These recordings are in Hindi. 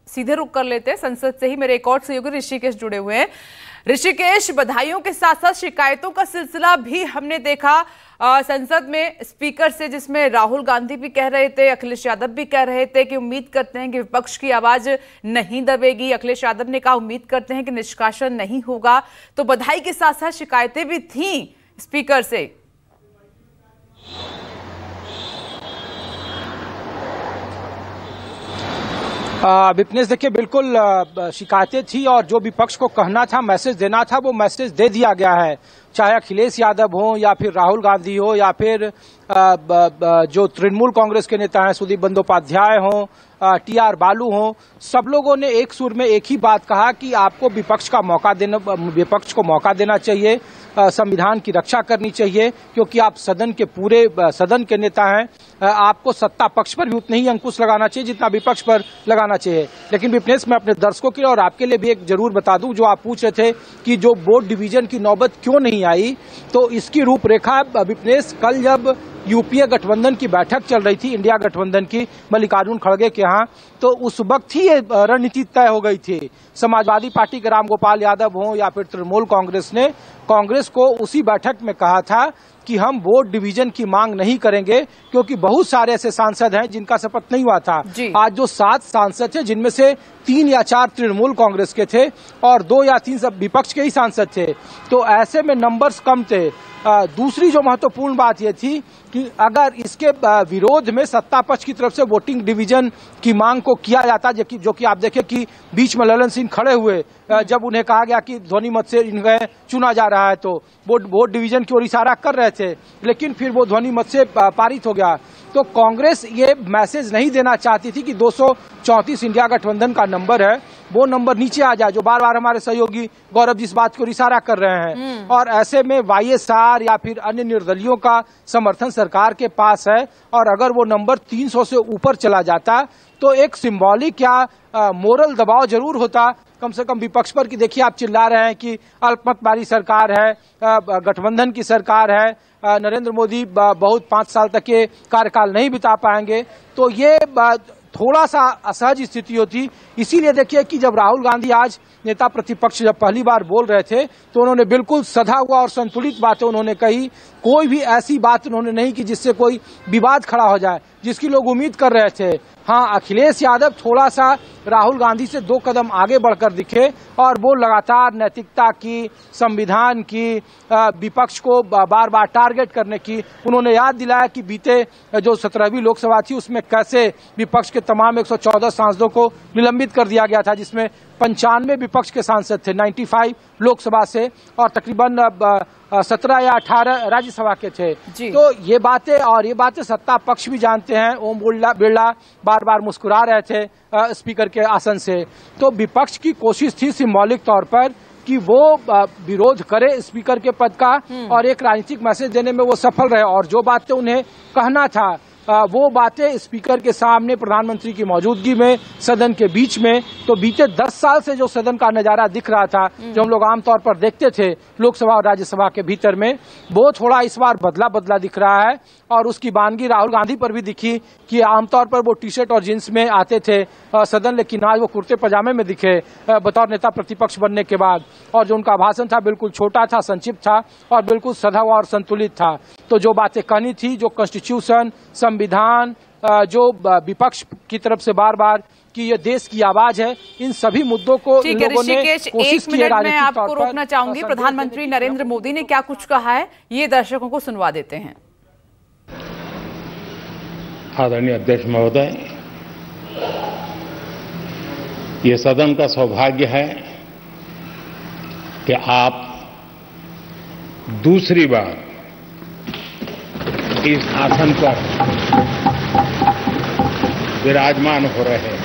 सीधे रुक कर लेते हैं। संसद से ही मेरे एक और सहयोगी ऋषिकेश जुड़े हुए हैं। ऋषिकेश, बधाइयों के साथ साथ शिकायतों का सिलसिला भी हमने देखा संसद में स्पीकर से, जिसमें राहुल गांधी भी कह रहे थे, अखिलेश यादव भी कह रहे थे कि उम्मीद करते हैं कि विपक्ष की आवाज नहीं दबेगी। अखिलेश यादव ने कहा उम्मीद करते हैं कि निष्कासन नहीं होगा। तो बधाई के साथ साथ शिकायतें भी थीं स्पीकर से। विपनेश, देखिए बिल्कुल शिकायतें थी और जो विपक्ष को कहना था, मैसेज देना था, वो मैसेज दे दिया गया है। चाहे अखिलेश यादव हो या फिर राहुल गांधी हो या फिर जो तृणमूल कांग्रेस के नेता हैं सुदीप बंदोपाध्याय हो, टीआर बालू हो, सब लोगों ने एक सुर में एक ही बात कहा कि आपको विपक्ष को मौका देना चाहिए, संविधान की रक्षा करनी चाहिए, क्योंकि आप सदन के नेता हैं। आपको सत्ता पक्ष पर भी उतने ही अंकुश लगाना चाहिए जितना विपक्ष पर लगाना चाहिए। लेकिन विपनेश, मैं अपने दर्शकों के लिए और आपके लिए भी एक जरूर बता दूं, जो आप पूछ रहे थे कि जो बोर्ड डिवीजन की नौबत क्यों नहीं आई, तो इसकी रूपरेखा विपनेश, कल जब यूपीए गठबंधन की बैठक चल रही थी, इंडिया गठबंधन की, मल्लिकार्जुन खड़गे के यहाँ, तो उस वक्त ही ये रणनीति तय हो गई थी। समाजवादी पार्टी के रामगोपाल यादव हो या फिर तृणमूल कांग्रेस ने कांग्रेस को उसी बैठक में कहा था कि हम बोर्ड डिवीजन की मांग नहीं करेंगे, क्योंकि बहुत सारे ऐसे सांसद हैं जिनका शपथ नहीं हुआ था। आज जो 7 सांसद थे, जिनमें से 3 या 4 तृणमूल कांग्रेस के थे और 2 या 3 सब विपक्ष के ही सांसद थे, तो ऐसे में नंबर्स कम थे। दूसरी जो महत्वपूर्ण बात यह थी कि अगर इसके विरोध में सत्ता पक्ष की तरफ से वोटिंग डिवीजन की मांग को किया जाता, जो कि आप देखें कि बीच में ललन सिंह खड़े हुए जब उन्हें कहा गया कि ध्वनि मत से इन्हें चुना जा रहा है, तो वो वोट डिवीजन की ओर इशारा कर रहे थे, लेकिन फिर वो ध्वनि मत से पारित हो गया। तो कांग्रेस ये मैसेज नहीं देना चाहती थी कि 234 इंडिया गठबंधन का नंबर है, वो नंबर नीचे आ जाए, जो बार बार हमारे सहयोगी गौरव जिस बात को इशारा कर रहे हैं। और ऐसे में वाईएसआर या फिर अन्य निर्दलियों का समर्थन सरकार के पास है, और अगर वो नंबर 300 से ऊपर चला जाता तो एक सिंबॉलिक या मोरल दबाव जरूर होता कम से कम विपक्ष पर, कि देखिए आप चिल्ला रहे हैं कि अल्पमत वाली सरकार है, गठबंधन की सरकार है, नरेंद्र मोदी बहुत 5 साल तक के कार्यकाल नहीं बिता पाएंगे। तो ये थोड़ा सा असहज स्थिति होती। इसीलिए देखिए कि जब राहुल गांधी आज नेता प्रतिपक्ष जब पहली बार बोल रहे थे, तो उन्होंने बिल्कुल सधा हुआ और संतुलित बातें उन्होंने कही। कोई भी ऐसी बात उन्होंने नहीं की जिससे कोई विवाद खड़ा हो जाए, जिसकी लोग उम्मीद कर रहे थे। हाँ, अखिलेश यादव थोड़ा सा राहुल गांधी से 2 कदम आगे बढ़कर दिखे, और वो लगातार नैतिकता की, संविधान की, विपक्ष को बार बार टारगेट करने की उन्होंने याद दिलाया कि बीते जो 17वीं लोकसभा थी उसमें कैसे विपक्ष के तमाम 114 सांसदों को निलंबित कर दिया गया था, जिसमें 95 विपक्ष के सांसद थे, 95 लोकसभा से, और तकरीबन 17 या 18 राज्यसभा के थे। तो ये बातें सत्ता पक्ष भी जानते हैं। ओम बिरला बार बार मुस्कुरा रहे थे स्पीकर के आसन से। तो विपक्ष की कोशिश थी सिंबॉलिक तौर पर कि वो विरोध करे स्पीकर के पद का, और एक राजनीतिक मैसेज देने में वो सफल रहे। और जो बातें उन्हें कहना था वो बातें स्पीकर के सामने, प्रधानमंत्री की मौजूदगी में, सदन के बीच में। तो बीते 10 साल से जो सदन का नजारा दिख रहा था, जो हम लोग आमतौर पर देखते थे लोकसभा और राज्यसभा के भीतर में, वो थोड़ा इस बार बदला दिख रहा है। और उसकी वानगी राहुल गांधी पर भी दिखी कि आमतौर पर वो टी शर्ट और जींस में आते थे सदन, लेकिन आज वो कुर्ते पजामे में दिखे बतौर नेता प्रतिपक्ष बनने के बाद। और जो उनका भाषण था बिल्कुल छोटा था, संक्षिप्त था और बिल्कुल सधा हुआ और संतुलित था। तो जो बातें कहनी थी, जो कॉन्स्टिट्यूशन, संविधान, जो विपक्ष की तरफ से बार बार कि ये देश की आवाज है, इन सभी मुद्दों को इन लोगों ने कोशिश की है। मैं आपको रोकना चाहूंगी। प्रधानमंत्री नरेंद्र मोदी ने क्या कुछ कहा है, ये दर्शकों को सुनवा देते हैं। आदरणीय अध्यक्ष महोदय, ये सदन का सौभाग्य है कि आप दूसरी बार इस आसन पर विराजमान हो रहे हैं।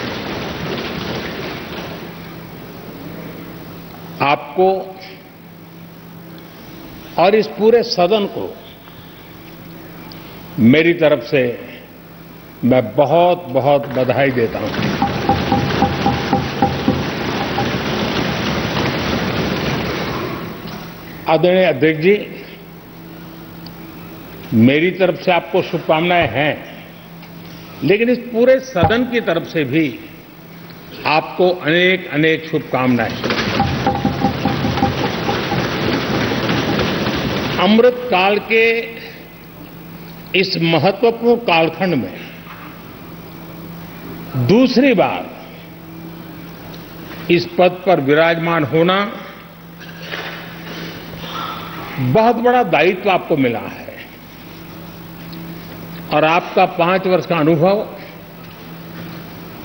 आपको और इस पूरे सदन को मेरी तरफ से मैं बहुत बहुत बधाई देता हूं। आदरणीय अध्यक्ष जी, मेरी तरफ से आपको शुभकामनाएं हैं, लेकिन इस पूरे सदन की तरफ से भी आपको अनेक अनेक शुभकामनाएं। अमृत काल के इस महत्वपूर्ण कालखंड में दूसरी बार इस पद पर विराजमान होना बहुत बड़ा दायित्व आपको मिला है और आपका 5 वर्ष का अनुभव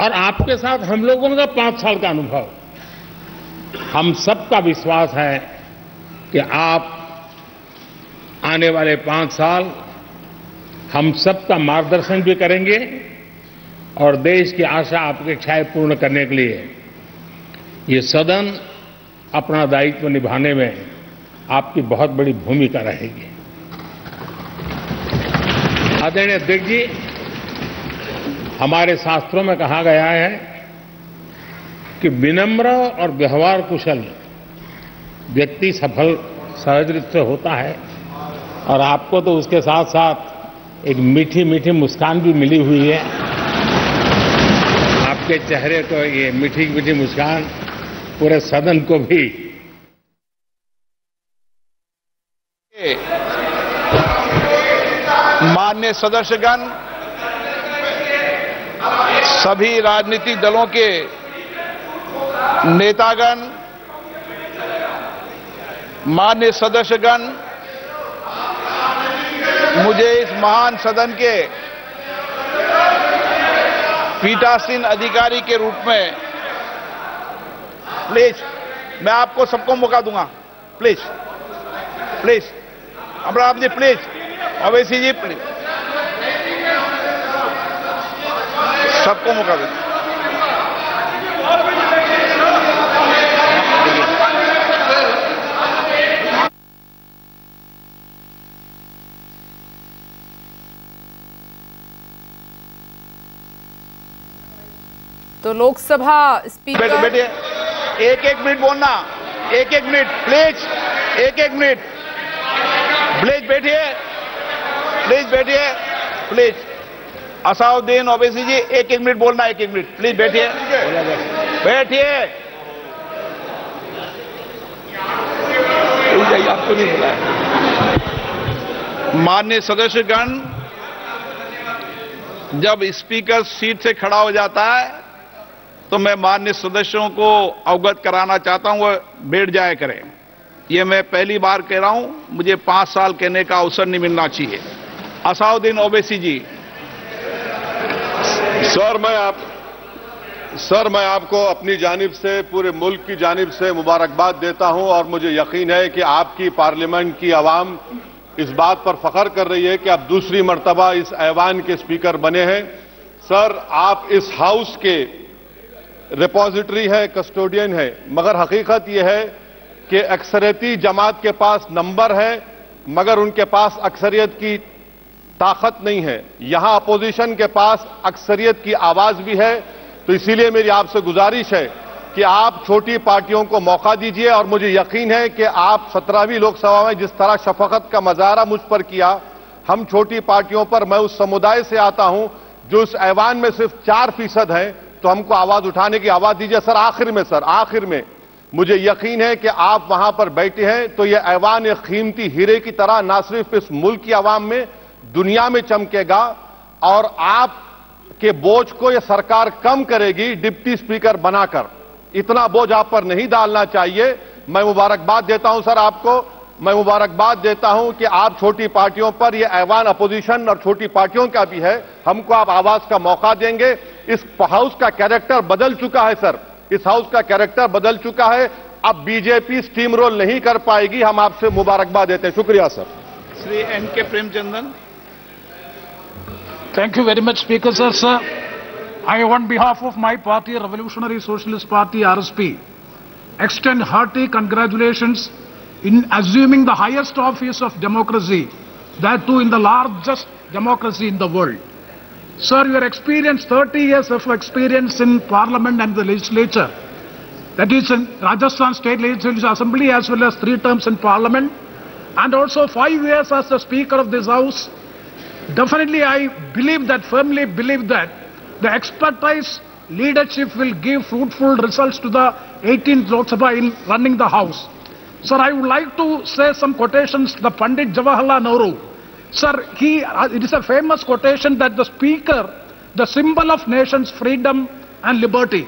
और आपके साथ हम लोगों का 5 साल का अनुभव, हम सबका विश्वास है कि आप आने वाले 5 साल हम सबका मार्गदर्शन भी करेंगे और देश की आशा अपेक्षाएं पूर्ण करने के लिए ये सदन अपना दायित्व निभाने में आपकी बहुत बड़ी भूमिका रहेगी। आदरणीय अध्यक्ष जी, हमारे शास्त्रों में कहा गया है कि विनम्र और व्यवहार कुशल व्यक्ति सफल सहज रूप से होता है और आपको तो उसके साथ साथ एक मीठी मीठी मुस्कान भी मिली हुई है। आपके चेहरे को ये मीठी मीठी मुस्कान पूरे सदन को भी माननीय सदस्यगण, सभी राजनीतिक दलों के नेतागण, माननीय सदस्यगण, मुझे इस महान सदन के पीठासीन अधिकारी के रूप में प्लीज, मैं आपको सबको मौका दूंगा। Please please Amrao ji, please, Owaisi ji, please, सबको मौका दें। तो लोकसभा स्पीकर, बैठिए, एक मिनट बोलना, एक मिनट प्लीज, एक मिनट प्लीज, बैठिए प्लीज, बैठिए प्लीज। असाउद्दीन ओवैसी जी, एक मिनट बोलना, एक मिनट प्लीज, बैठिए बैठिए। आपको नहीं बुलाया। माननीय सदस्यगण, जब स्पीकर सीट से खड़ा हो जाता है तो मैं माननीय सदस्यों को अवगत कराना चाहता हूं, वो बैठ जाया करें। ये मैं पहली बार कह रहा हूं, मुझे 5 साल कहने का अवसर नहीं मिलना चाहिए। असाउद्दीन ओवैसी जी। सर, मैं आपको अपनी जानिब से, पूरे मुल्क की जानिब से मुबारकबाद देता हूं और मुझे यकीन है कि आपकी पार्लियामेंट की आवाम इस बात पर फख्र कर रही है कि आप दूसरी मर्तबा इस ऐवान के स्पीकर बने हैं। सर, आप इस हाउस के रिपोजिटरी है, कस्टोडियन है, मगर हकीकत यह है कि अक्सरियती जमात के पास नंबर है मगर उनके पास अक्सरियत की ताकत नहीं है। यहां अपोजिशन के पास अक्सरियत की आवाज भी है। तो इसीलिए मेरी आपसे गुजारिश है कि आप छोटी पार्टियों को मौका दीजिए और मुझे यकीन है कि आप 17वीं लोकसभा में जिस तरह शफकत का मुजाहरा मुझ पर किया, हम छोटी पार्टियों पर, मैं उस समुदाय से आता हूं जो इस ऐवान में सिर्फ 4% है, तो हमको आवाज उठाने की आवाज दीजिए। सर, आखिर में मुझे यकीन है कि आप वहां पर बैठे हैं तो यह ऐवान एक कीमती हीरे की तरह ना सिर्फ इस मुल्क की आवाम में, दुनिया में चमकेगा और आपके बोझ को यह सरकार कम करेगी डिप्टी स्पीकर बनाकर। इतना बोझ आप पर नहीं डालना चाहिए। मैं मुबारकबाद देता हूं सर आपको, मैं मुबारकबाद देता हूं कि आप छोटी पार्टियों पर, यह ऐवान अपोजिशन और छोटी पार्टियों का भी है, हमको आप आवाज का मौका देंगे। इस हाउस का कैरेक्टर बदल चुका है सर, इस हाउस का कैरेक्टर बदल चुका है। अब बीजेपी स्टीम रोल नहीं कर पाएगी। हम आपसे मुबारकबाद देते हैं। शुक्रिया sir. Shri N K. Premchandan. Thank you very much, Speaker sir. Sir, I, on behalf of my party, Revolutionary Socialist Party (RSP), extend hearty congratulations in assuming the highest office of democracy, that too in the largest democracy in the world. Sir, your experience, 30 years of experience in Parliament and the legislature, that is in Rajasthan State Legislative Assembly as well as 3 terms in Parliament, and also 5 years as the Speaker of this House. Definitely, I believe that, firmly believe that the expertise leadership will give fruitful results to the 18th Lok Sabha in running the House. Sir, I would like to say some quotations. The Pandit Jawaharlal Nehru, sir, it is a famous quotation that the Speaker, the symbol of nation's freedom and liberty.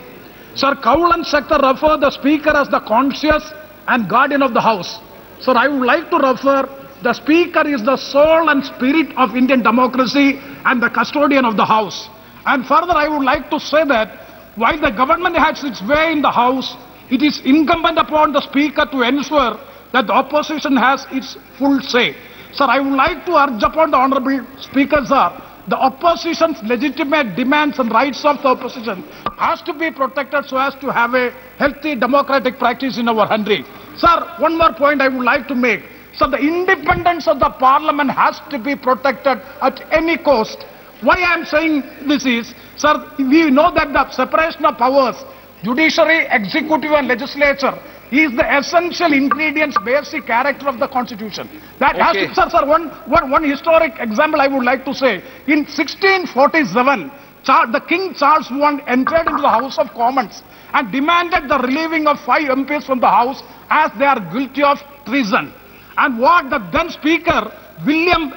Sir, Kaul and Shakhtar refer the Speaker as the conscious and guardian of the House. Sir, I would like to refer the Speaker is the soul and spirit of Indian democracy and the custodian of the House. And further, I would like to say that while the government has its way in the House, it is incumbent upon the Speaker to ensure that the opposition has its full say. Sir, I would like to urge upon the Honourable Speaker, sir, the opposition's legitimate demands and rights of the opposition has to be protected so as to have a healthy democratic practice in our country. Sir, one more point I would like to make. Sir, the independence of the Parliament has to be protected at any cost. Why I am saying this is, sir, we know that the separation of powers, judiciary, executive and legislature, is the essential ingredients, basic character of the Constitution. That has to, sir, one historic example I would like to say. In 1647, the King Charles I entered into the House of Commons and demanded the relieving of 5 MPs from the House as they are guilty of treason. And what the then Speaker, William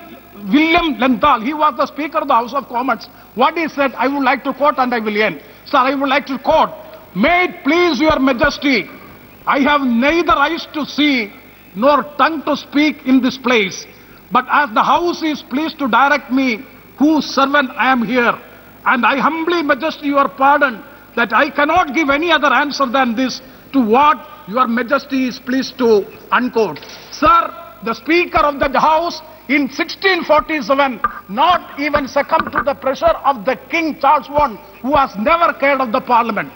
Lenthal, he was the Speaker of the House of Commons, what he said, I would like to quote and I will end. Sir, I would like to quote, "May it please your majesty, I have neither eyes to see nor tongue to speak in this place, but as the House is pleased to direct me, whose servant I am here, and I humbly majesty your pardon that I cannot give any other answer than this to what your majesty is pleased to," unquote. Sir, the Speaker of the House in 1647 not even succumbed to the pressure of the King Charles I, who has never cared of the Parliament.